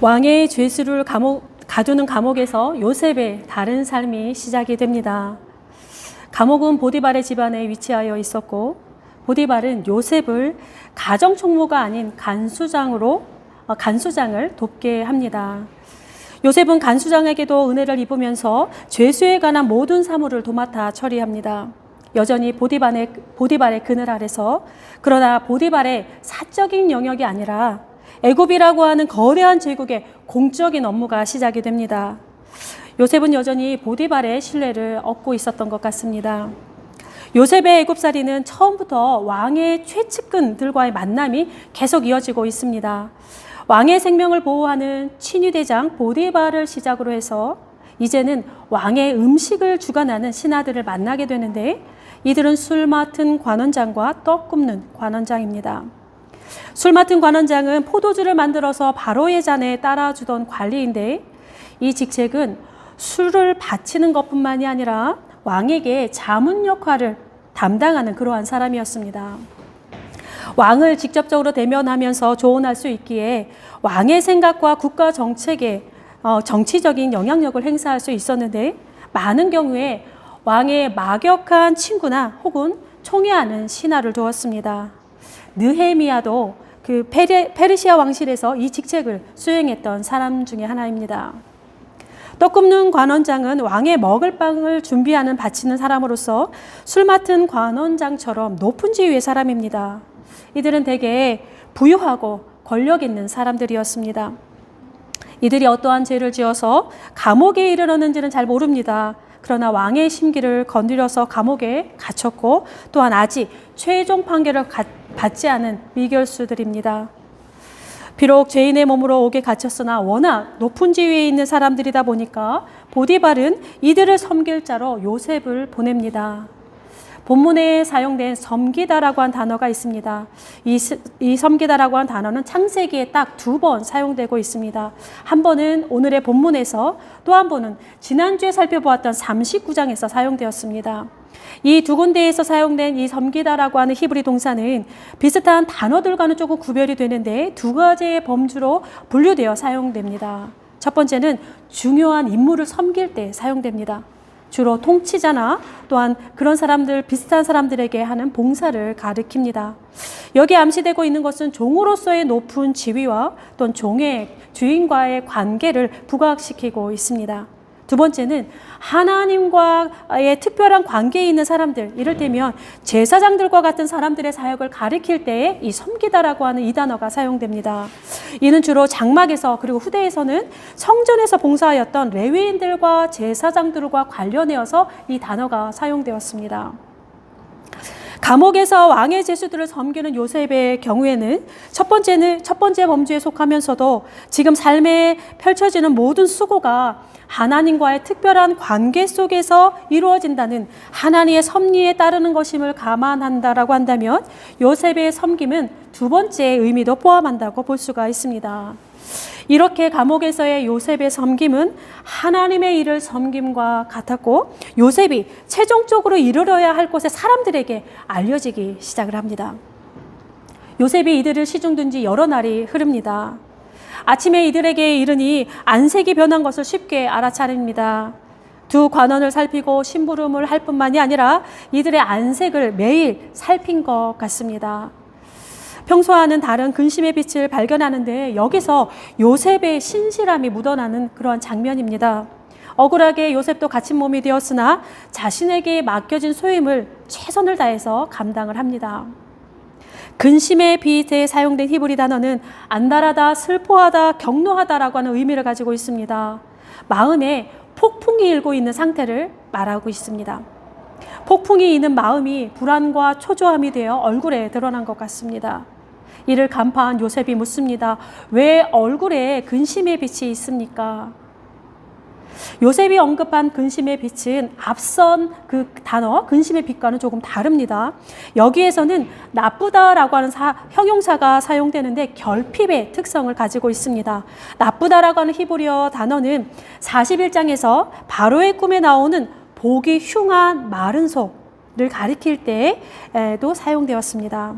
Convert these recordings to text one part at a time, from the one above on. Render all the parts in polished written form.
왕의 죄수를 가두는 감옥에서 요셉의 다른 삶이 시작이 됩니다. 감옥은 보디발의 집안에 위치하여 있었고 보디발은 요셉을 가정총무가 아닌 간수장을 돕게 합니다. 요셉은 간수장에게도 은혜를 입으면서 죄수에 관한 모든 사무를 도맡아 처리합니다. 여전히 보디발의 그늘 아래서, 그러나 보디발의 사적인 영역이 아니라 애굽이라고 하는 거대한 제국의 공적인 업무가 시작이 됩니다. 요셉은 여전히 보디발의 신뢰를 얻고 있었던 것 같습니다. 요셉의 애굽살이는 처음부터 왕의 최측근들과의 만남이 계속 이어지고 있습니다. 왕의 생명을 보호하는 친위대장 보디발을 시작으로 해서 이제는 왕의 음식을 주관하는 신하들을 만나게 되는데, 이들은 술 맡은 관원장과 떡 굽는 관원장입니다. 술 맡은 관원장은 포도주를 만들어서 바로의 잔에 따라주던 관리인데, 이 직책은 술을 바치는 것뿐만이 아니라 왕에게 자문 역할을 담당하는 그러한 사람이었습니다. 왕을 직접적으로 대면하면서 조언할 수 있기에 왕의 생각과 국가 정책에 정치적인 영향력을 행사할 수 있었는데, 많은 경우에 왕의 막역한 친구나 혹은 총애하는 신하를 두었습니다. 느헤미야도 그 페르시아 왕실에서 이 직책을 수행했던 사람 중에 하나입니다. 떡 굽는 관원장은 왕의 먹을 빵을 준비하는 바치는 사람으로서 술 맡은 관원장처럼 높은 지위의 사람입니다. 이들은 대개 부유하고 권력 있는 사람들이었습니다. 이들이 어떠한 죄를 지어서 감옥에 이르렀는지는 잘 모릅니다. 그러나 왕의 심기를 건드려서 감옥에 갇혔고, 또한 아직 최종 판결을 받지 않은 미결수들입니다. 비록 죄인의 몸으로 옥에 갇혔으나 워낙 높은 지위에 있는 사람들이다 보니까 보디발은 이들을 섬길 자로 요셉을 보냅니다. 본문에 사용된 섬기다라고 한 단어가 있습니다. 이 섬기다라고 한 단어는 창세기에 딱 2번 사용되고 있습니다. 한 번은 오늘의 본문에서, 또 한 번은 지난주에 살펴보았던 39장에서 사용되었습니다. 이 두 군데에서 사용된 이 섬기다라고 하는 히브리 동사는 비슷한 단어들과는 조금 구별이 되는데 두 가지의 범주로 분류되어 사용됩니다. 첫 번째는 중요한 인물을 섬길 때 사용됩니다. 주로 통치자나 또한 그런 사람들, 비슷한 사람들에게 하는 봉사를 가리킵니다. 여기에 암시되고 있는 것은 종으로서의 높은 지위와 또는 종의 주인과의 관계를 부각시키고 있습니다. 두 번째는 하나님과의 특별한 관계에 있는 사람들, 이를테면 제사장들과 같은 사람들의 사역을 가리킬 때에 이 섬기다라고 하는 이 단어가 사용됩니다. 이는 주로 장막에서, 그리고 후대에서는 성전에서 봉사하였던 레위인들과 제사장들과 관련해서 이 단어가 사용되었습니다. 감옥에서 왕의 죄수들을 섬기는 요셉의 경우에는 첫 번째 범주에 속하면서도 지금 삶에 펼쳐지는 모든 수고가 하나님과의 특별한 관계 속에서 이루어진다는 하나님의 섭리에 따르는 것임을 감안한다라고 한다면, 요셉의 섬김은 두 번째 의미도 포함한다고 볼 수가 있습니다. 이렇게 감옥에서의 요셉의 섬김은 하나님의 일을 섬김과 같았고, 요셉이 최종적으로 이르러야 할 곳의 사람들에게 알려지기 시작을 합니다. 요셉이 이들을 시중둔 지 여러 날이 흐릅니다. 아침에 이들에게 이르니 안색이 변한 것을 쉽게 알아차립니다. 두 관원을 살피고 심부름을 할 뿐만이 아니라 이들의 안색을 매일 살핀 것 같습니다. 평소와는 다른 근심의 빛을 발견하는데, 여기서 요셉의 신실함이 묻어나는 그런 장면입니다. 억울하게 요셉도 갇힌 몸이 되었으나 자신에게 맡겨진 소임을 최선을 다해서 감당을 합니다. 근심의 빛에 사용된 히브리 단어는 안달하다, 슬퍼하다, 격노하다라고 하는 의미를 가지고 있습니다. 마음에 폭풍이 일고 있는 상태를 말하고 있습니다. 폭풍이 있는 마음이 불안과 초조함이 되어 얼굴에 드러난 것 같습니다. 이를 간파한 요셉이 묻습니다. 왜 얼굴에 근심의 빛이 있습니까? 요셉이 언급한 근심의 빛은 앞선 그 단어 근심의 빛과는 조금 다릅니다. 여기에서는 나쁘다라고 하는 형용사가 사용되는데 결핍의 특성을 가지고 있습니다. 나쁘다라고 하는 히브리어 단어는 41장에서 바로의 꿈에 나오는 보기 흉한 마른 속을 가리킬 때에도 사용되었습니다.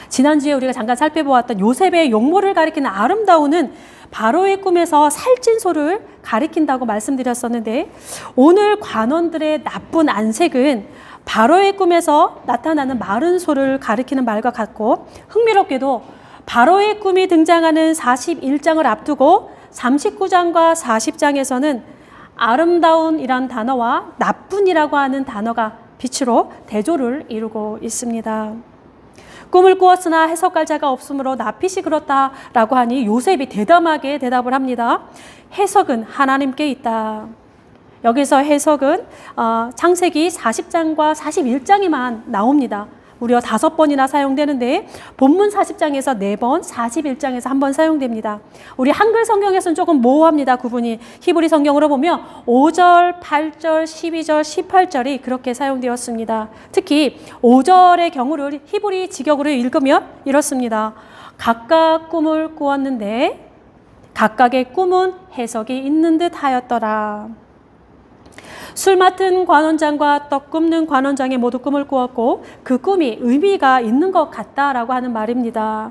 지난주에 우리가 잠깐 살펴보았던 요셉의 용모를 가리키는 아름다운은 바로의 꿈에서 살찐소를 가리킨다고 말씀드렸었는데, 오늘 관원들의 나쁜 안색은 바로의 꿈에서 나타나는 마른 소를 가리키는 말과 같고, 흥미롭게도 바로의 꿈이 등장하는 41장을 앞두고 39장과 40장에서는 아름다운이란 단어와 나쁜이라고 하는 단어가 빛으로 대조를 이루고 있습니다. 꿈을 꾸었으나 해석할 자가 없으므로 납핏이 그렇다라고 하니 요셉이 대담하게 대답을 합니다. 해석은 하나님께 있다. 여기서 해석은 창세기 40장과 41장에만 나옵니다. 무려 5번이나 사용되는데 본문 40장에서 4번, 41장에서 1번 사용됩니다. 우리 한글 성경에서는 조금 모호합니다. 구분이. 히브리 성경으로 보면 5절, 8절, 12절, 18절이 그렇게 사용되었습니다. 특히 5절의 경우를 히브리 직역으로 읽으면 이렇습니다. 각각 꿈을 꾸었는데 각각의 꿈은 해석이 있는 듯 하였더라. 술 맡은 관원장과 떡 굽는 관원장이 모두 꿈을 꾸었고 그 꿈이 의미가 있는 것 같다라고 하는 말입니다.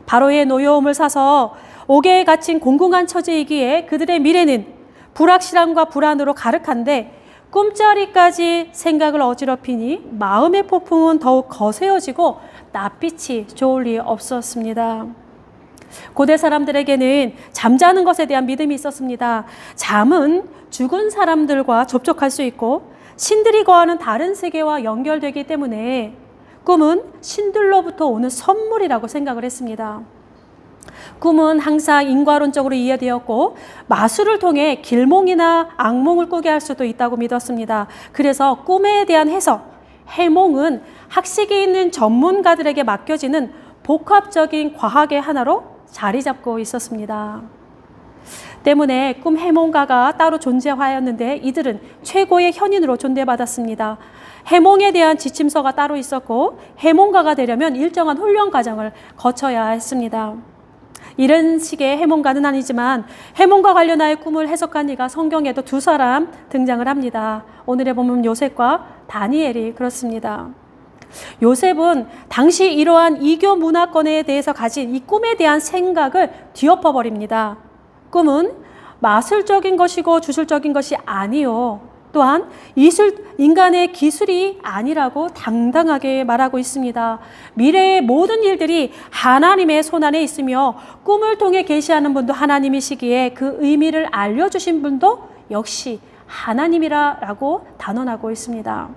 바로의 노여움을 사서 옥에 갇힌 공공한 처지이기에 그들의 미래는 불확실함과 불안으로 가득한데 꿈자리까지 생각을 어지럽히니 마음의 폭풍은 더욱 거세어지고 낯빛이 좋을 리 없었습니다. 고대 사람들에게는 잠자는 것에 대한 믿음이 있었습니다. 잠은 죽은 사람들과 접촉할 수 있고 신들이 거하는 다른 세계와 연결되기 때문에 꿈은 신들로부터 오는 선물이라고 생각을 했습니다. 꿈은 항상 인과론적으로 이해되었고 마술을 통해 길몽이나 악몽을 꾸게 할 수도 있다고 믿었습니다. 그래서 꿈에 대한 해석, 해몽은 학식이 있는 전문가들에게 맡겨지는 복합적인 과학의 하나로 자리 잡고 있었습니다. 때문에 꿈 해몽가가 따로 존재하였는데 이들은 최고의 현인으로 존대받았습니다. 해몽에 대한 지침서가 따로 있었고 해몽가가 되려면 일정한 훈련 과정을 거쳐야 했습니다. 이런 식의 해몽가는 아니지만 해몽과 관련하여 꿈을 해석한 이가 성경에도 2사람 등장을 합니다. 오늘의 본문 요셉과 다니엘이 그렇습니다. 요셉은 당시 이러한 이교 문화권에 대해서 가진 이 꿈에 대한 생각을 뒤엎어버립니다. 꿈은 마술적인 것이고 주술적인 것이 아니요. 또한 인간의 기술이 아니라고 당당하게 말하고 있습니다. 미래의 모든 일들이 하나님의 손안에 있으며 꿈을 통해 계시하는 분도 하나님이시기에 그 의미를 알려주신 분도 역시 하나님이라고 단언하고 있습니다.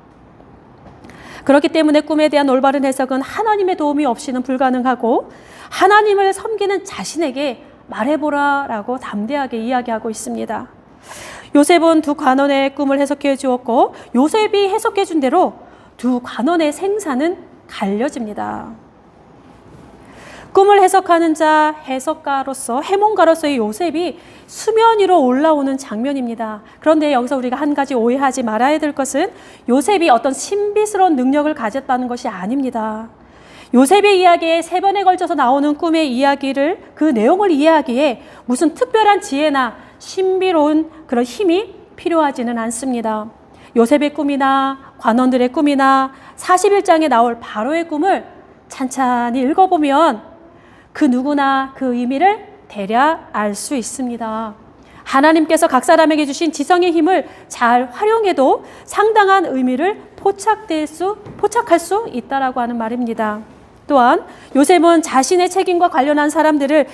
그렇기 때문에 꿈에 대한 올바른 해석은 하나님의 도움이 없이는 불가능하고 하나님을 섬기는 자신에게 말해보라라고 담대하게 이야기하고 있습니다. 요셉은 2 관원의 꿈을 해석해 주었고 요셉이 해석해 준 대로 2 관원의 생사는 갈려집니다. 꿈을 해석하는 자, 해석가로서, 해몽가로서의 요셉이 수면 위로 올라오는 장면입니다. 그런데 여기서 우리가 한 가지 오해하지 말아야 될 것은 요셉이 어떤 신비스러운 능력을 가졌다는 것이 아닙니다. 요셉의 이야기에 3번에 걸쳐서 나오는 꿈의 이야기를, 그 내용을 이해하기에 무슨 특별한 지혜나 신비로운 그런 힘이 필요하지는 않습니다. 요셉의 꿈이나 관원들의 꿈이나 41장에 나올 바로의 꿈을 찬찬히 읽어보면 그 누구나 그 의미를 대략 알 수 있습니다. 하나님께서 각 사람에게 주신 지성의 힘을 잘 활용해도 상당한 의미를 포착할 수 있다라고 하는 말입니다. 또한 요셉은 자신의 책임과 관련한 사람들을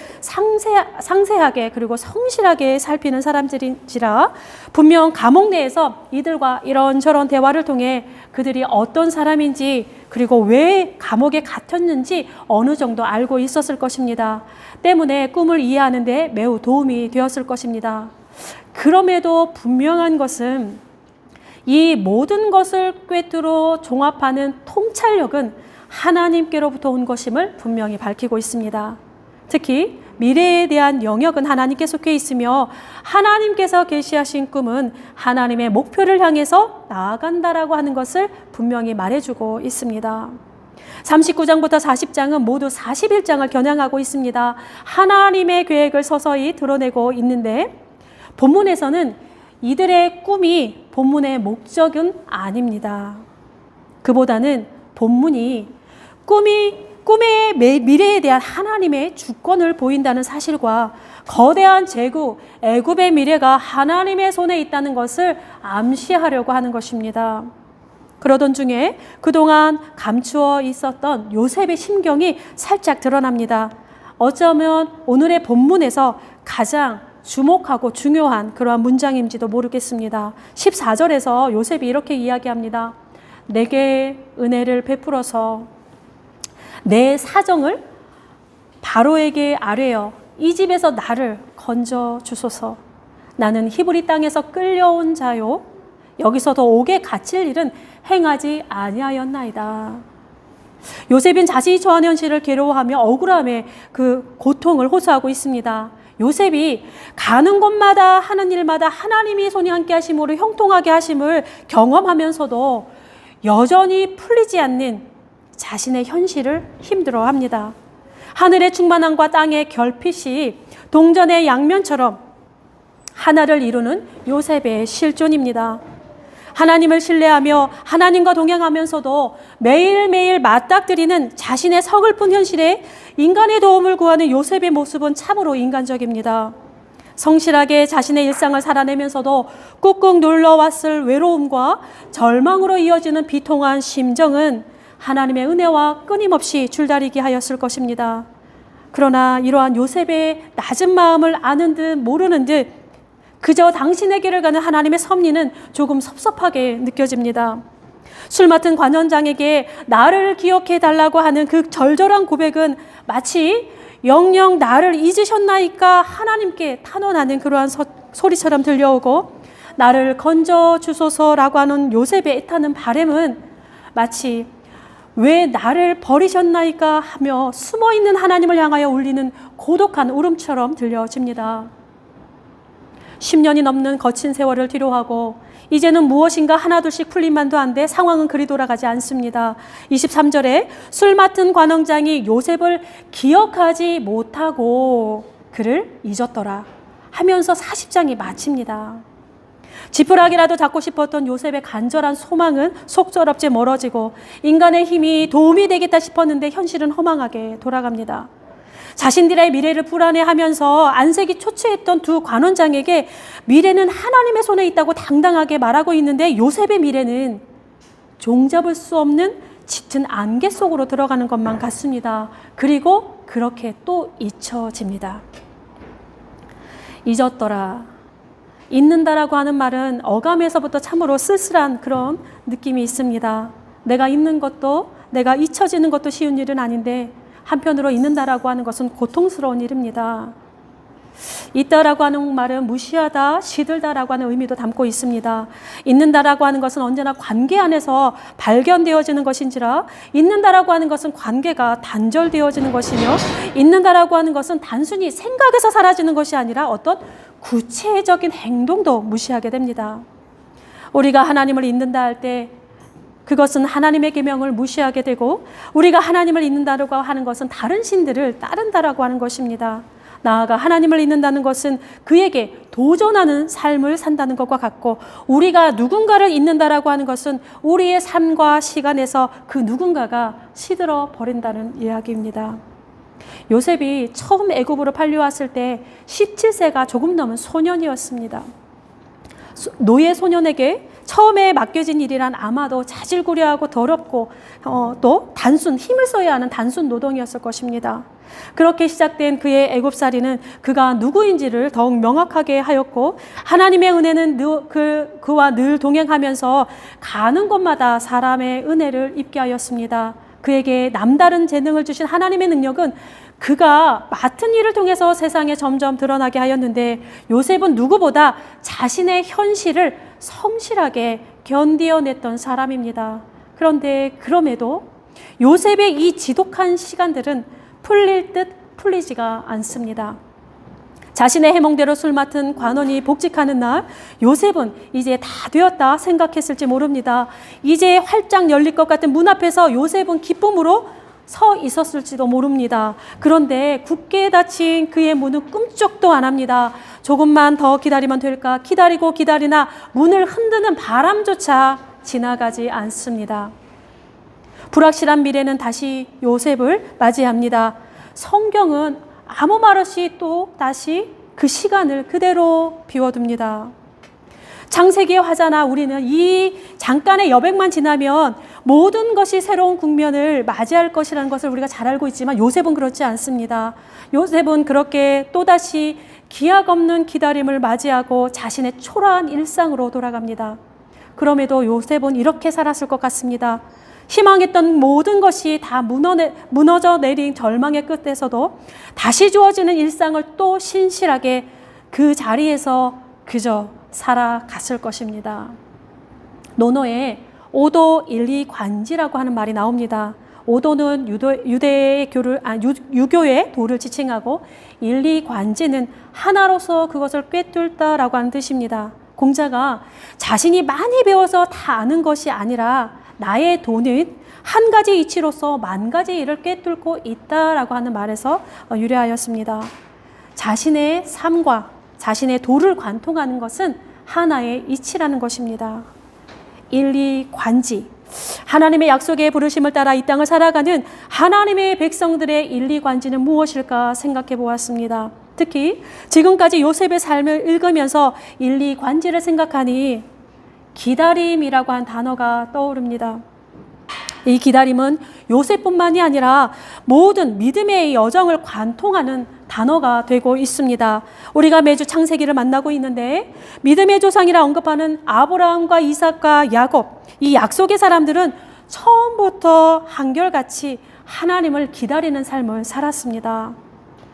상세하게 그리고 성실하게 살피는 사람들인지라 분명 감옥 내에서 이들과 이런저런 대화를 통해 그들이 어떤 사람인지 그리고 왜 감옥에 갇혔는지 어느 정도 알고 있었을 것입니다. 때문에 꿈을 이해하는 데 매우 도움이 되었을 것입니다. 그럼에도 분명한 것은 이 모든 것을 꿰뚫어 종합하는 통찰력은 하나님께로부터 온 것임을 분명히 밝히고 있습니다. 특히 미래에 대한 영역은 하나님께 속해 있으며 하나님께서 계시하신 꿈은 하나님의 목표를 향해서 나아간다라고 하는 것을 분명히 말해주고 있습니다. 39장부터 40장은 모두 41장을 겨냥하고 있습니다. 하나님의 계획을 서서히 드러내고 있는데 본문에서는 이들의 꿈이 본문의 목적은 아닙니다. 그보다는 본문이 꿈이 꿈의 미래에 대한 하나님의 주권을 보인다는 사실과 거대한 제국, 애굽의 미래가 하나님의 손에 있다는 것을 암시하려고 하는 것입니다. 그러던 중에 그동안 감추어 있었던 요셉의 심경이 살짝 드러납니다. 어쩌면 오늘의 본문에서 가장 주목하고 중요한 그러한 문장인지도 모르겠습니다. 14절에서 요셉이 이렇게 이야기합니다. 내게 은혜를 베풀어서 내 사정을 바로에게 아뢰어 이 집에서 나를 건져 주소서. 나는 히브리 땅에서 끌려온 자요 여기서 더 옥에 갇힐 일은 행하지 아니하였나이다. 요셉은 자신이 처한 현실을 괴로워하며 억울함에 그 고통을 호소하고 있습니다. 요셉이 가는 곳마다 하는 일마다 하나님이 손이 함께 하심으로 형통하게 하심을 경험하면서도 여전히 풀리지 않는 자신의 현실을 힘들어합니다. 하늘의 충만함과 땅의 결핍이 동전의 양면처럼 하나를 이루는 요셉의 실존입니다. 하나님을 신뢰하며 하나님과 동행하면서도 매일매일 맞닥뜨리는 자신의 서글픈 현실에 인간의 도움을 구하는 요셉의 모습은 참으로 인간적입니다. 성실하게 자신의 일상을 살아내면서도 꾹꾹 눌러왔을 외로움과 절망으로 이어지는 비통한 심정은 하나님의 은혜와 끊임없이 줄다리기 하였을 것입니다. 그러나 이러한 요셉의 낮은 마음을 아는 듯 모르는 듯 그저 당신에게를 가는 하나님의 섭리는 조금 섭섭하게 느껴집니다. 술 맡은 관원장에게 나를 기억해 달라고 하는 그 절절한 고백은 마치 영영 나를 잊으셨나이까 하나님께 탄원하는 그러한 소리처럼 들려오고, 나를 건져 주소서라고 하는 요셉의 애타는 바람은 마치 왜 나를 버리셨나이까 하며 숨어있는 하나님을 향하여 울리는 고독한 울음처럼 들려집니다. 10년이 넘는 거친 세월을 뒤로하고 이제는 무엇인가 하나둘씩 풀림만도 한데 상황은 그리 돌아가지 않습니다. 23절에 술 맡은 관원장이 요셉을 기억하지 못하고 그를 잊었더라 하면서 40장이 마칩니다. 지푸라기라도 잡고 싶었던 요셉의 간절한 소망은 속절없이 멀어지고 인간의 힘이 도움이 되겠다 싶었는데 현실은 허망하게 돌아갑니다. 자신들의 미래를 불안해하면서 안색이 초췌했던 두 관원장에게 미래는 하나님의 손에 있다고 당당하게 말하고 있는데 요셉의 미래는 종잡을 수 없는 짙은 안개 속으로 들어가는 것만 같습니다. 그리고 그렇게 또 잊혀집니다. 잊었더라. 잊는다라고 하는 말은 어감에서부터 참으로 쓸쓸한 그런 느낌이 있습니다. 내가 잊는 것도 내가 잊혀지는 것도 쉬운 일은 아닌데 한편으로 잊는다라고 하는 것은 고통스러운 일입니다. 잊다라고 하는 말은 무시하다, 시들다라고 하는 의미도 담고 있습니다. 잊는다라고 하는 것은 언제나 관계 안에서 발견되어지는 것인지라 잊는다라고 하는 것은 관계가 단절되어지는 것이며 잊는다라고 하는 것은 단순히 생각에서 사라지는 것이 아니라 어떤 구체적인 행동도 무시하게 됩니다. 우리가 하나님을 잊는다 할 때 그것은 하나님의 계명을 무시하게 되고 우리가 하나님을 잊는다고 하는 것은 다른 신들을 따른다라고 하는 것입니다. 나아가 하나님을 잊는다는 것은 그에게 도전하는 삶을 산다는 것과 같고 우리가 누군가를 잊는다라고 하는 것은 우리의 삶과 시간에서 그 누군가가 시들어 버린다는 이야기입니다. 요셉이 처음 애굽으로 팔려왔을 때 17세가 조금 넘은 소년이었습니다. 노예 소년에게 처음에 맡겨진 일이란 아마도 자질구레하고 더럽고 또 단순 힘을 써야 하는 단순 노동이었을 것입니다. 그렇게 시작된 그의 애굽살이는 그가 누구인지를 더욱 명확하게 하였고 하나님의 은혜는 그와 늘 동행하면서 가는 곳마다 사람의 은혜를 입게 하였습니다. 그에게 남다른 재능을 주신 하나님의 능력은 그가 맡은 일을 통해서 세상에 점점 드러나게 하였는데 요셉은 누구보다 자신의 현실을 성실하게 견디어냈던 사람입니다. 그런데 그럼에도 요셉의 이 지독한 시간들은 풀릴 듯 풀리지가 않습니다. 자신의 해몽대로 술 맡은 관원이 복직하는 날 요셉은 이제 다 되었다 생각했을지 모릅니다. 이제 활짝 열릴 것 같은 문 앞에서 요셉은 기쁨으로 서 있었을지도 모릅니다. 그런데 굳게 닫힌 그의 문은 꿈쩍도 안 합니다. 조금만 더 기다리면 될까 기다리고 기다리나 문을 흔드는 바람조차 지나가지 않습니다. 불확실한 미래는 다시 요셉을 맞이합니다. 성경은 아무 말 없이 또 다시 그 시간을 그대로 비워둡니다. 창세기의 화자나 우리는 이 잠깐의 여백만 지나면 모든 것이 새로운 국면을 맞이할 것이라는 것을 우리가 잘 알고 있지만 요셉은 그렇지 않습니다. 요셉은 그렇게 또다시 기약 없는 기다림을 맞이하고 자신의 초라한 일상으로 돌아갑니다. 그럼에도 요셉은 이렇게 살았을 것 같습니다. 희망했던 모든 것이 다 무너져 내린 절망의 끝에서도 다시 주어지는 일상을 또 신실하게 그 자리에서 그저 살아갔을 것입니다. 논어에 오도 일리관지라고 하는 말이 나옵니다. 오도는 유교의 도를 지칭하고 일리관지는 하나로서 그것을 꿰뚫다라고 하는 뜻입니다. 공자가 자신이 많이 배워서 다 아는 것이 아니라 나의 도는 한 가지 이치로서 만 가지 일을 꿰뚫고 있다라고 하는 말에서 유래하였습니다. 자신의 삶과 자신의 도를 관통하는 것은 하나의 이치라는 것입니다. 일리관지, 하나님의 약속의 부르심을 따라 이 땅을 살아가는 하나님의 백성들의 일리관지는 무엇일까 생각해 보았습니다. 특히 지금까지 요셉의 삶을 읽으면서 일리관지를 생각하니 기다림이라고 한 단어가 떠오릅니다. 이 기다림은 요셉뿐만이 아니라 모든 믿음의 여정을 관통하는 단어가 되고 있습니다. 우리가 매주 창세기를 만나고 있는데 믿음의 조상이라 언급하는 아브라함과 이삭과 야곱, 이 약속의 사람들은 처음부터 한결같이 하나님을 기다리는 삶을 살았습니다.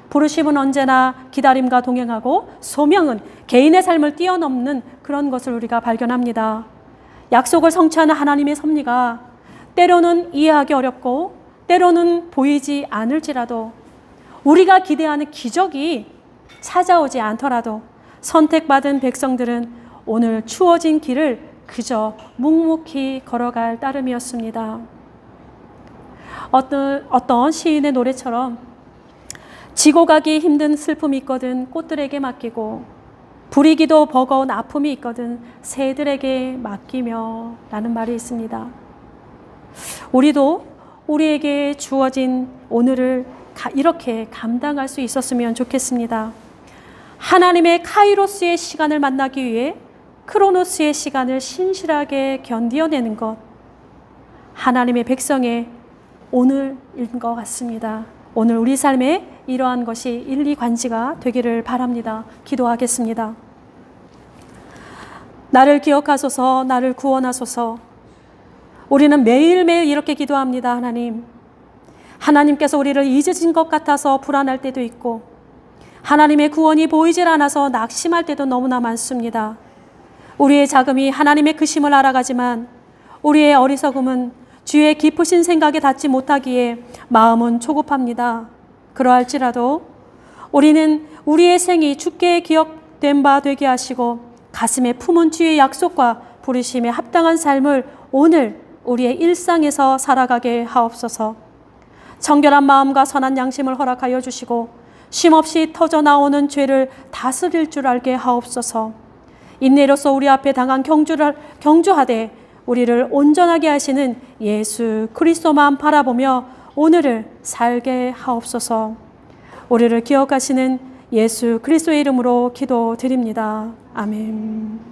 부르심은 언제나 기다림과 동행하고 소명은 개인의 삶을 뛰어넘는 그런 것을 우리가 발견합니다. 약속을 성취하는 하나님의 섭리가 때로는 이해하기 어렵고 때로는 보이지 않을지라도 우리가 기대하는 기적이 찾아오지 않더라도 선택받은 백성들은 오늘 주어진 길을 그저 묵묵히 걸어갈 따름이었습니다. 어떤 시인의 노래처럼 지고 가기 힘든 슬픔이 있거든 꽃들에게 맡기고 부리기도 버거운 아픔이 있거든 새들에게 맡기며 라는 말이 있습니다. 우리도 우리에게 주어진 오늘을 이렇게 감당할 수 있었으면 좋겠습니다. 하나님의 카이로스의 시간을 만나기 위해 크로노스의 시간을 신실하게 견디어내는 것, 하나님의 백성의 오늘인 것 같습니다. 오늘 우리 삶에 이러한 것이 일리관지가 되기를 바랍니다. 기도하겠습니다. 나를 기억하소서, 나를 구원하소서. 우리는 매일매일 이렇게 기도합니다. 하나님, 하나님께서 우리를 잊으신 것 같아서 불안할 때도 있고 하나님의 구원이 보이질 않아서 낙심할 때도 너무나 많습니다. 우리의 자금이 하나님의 크심을 알아가지만 우리의 어리석음은 주의 깊으신 생각에 닿지 못하기에 마음은 초급합니다. 그러할지라도 우리는 우리의 생이 주께 기억된 바 되게 하시고 가슴에 품은 주의 약속과 부르심에 합당한 삶을 오늘 우리의 일상에서 살아가게 하옵소서. 정결한 마음과 선한 양심을 허락하여 주시고 쉼없이 터져나오는 죄를 다스릴 줄 알게 하옵소서. 인내로서 우리 앞에 당한 경주하되 우리를 온전하게 하시는 예수 그리스도만 바라보며 오늘을 살게 하옵소서. 우리를 기억하시는 예수 그리스도의 이름으로 기도드립니다. 아멘.